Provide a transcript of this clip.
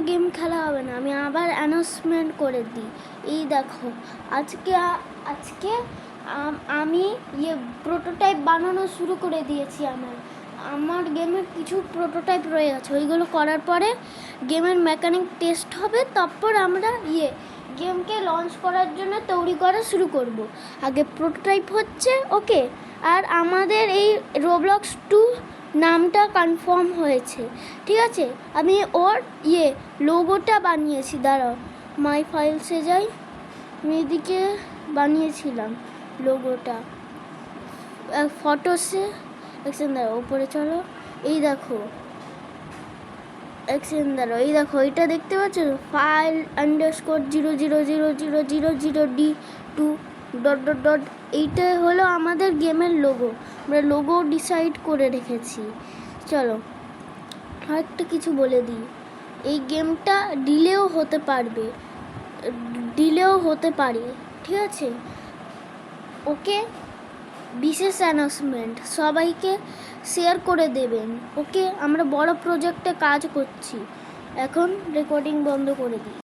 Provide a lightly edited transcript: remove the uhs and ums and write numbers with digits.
Game খেলা হবে না, আমি আবার অ্যানাউন্সমেন্ট করে দিই। এই দেখো, আজকে আমি প্রোটোটাইপ বানানো শুরু করে দিয়েছি। আমার গেমের কিছু প্রোটোটাইপ রয়ে গেছে, ওইগুলো করার পরে গেমের মেকানিক টেস্ট হবে, তারপর আমরা গেমকে লঞ্চ করার জন্য তৈরি করা শুরু করব। আগে প্রোটোটাইপ হচ্ছে, ওকে। আর আমাদের এই রোবলক্স 2 নামটা কনফার্ম হয়েছে, ঠিক আছে। আমি ওর লোগোটা বানিয়েছি, দাঁড়াও মাই ফাইলসে যাই, আমি এদিকে বানিয়েছিলাম লোগোটা ফটোসে। দাঁড়াও, ওপরে চলো, এই দেখো এই দেখো, এটা দেখতে পাচ্ছ, file_0000000d2 ... এইটা হলো আমাদের গেমের লোগো। আমরা লোগো ডিসাইড করে রেখেছি। চলো আরেকটা কিছু বলে দিই, এই গেমটা ডিলেও হতে পারে, ঠিক আছে, ওকে। বিশেষ অ্যানাউন্সমেন্ট, সবাইকে শেয়ার করে দেবেন, ওকে। আমরা বড় প্রজেক্টে কাজ করছি। এখন রেকর্ডিং বন্ধ করে দিই।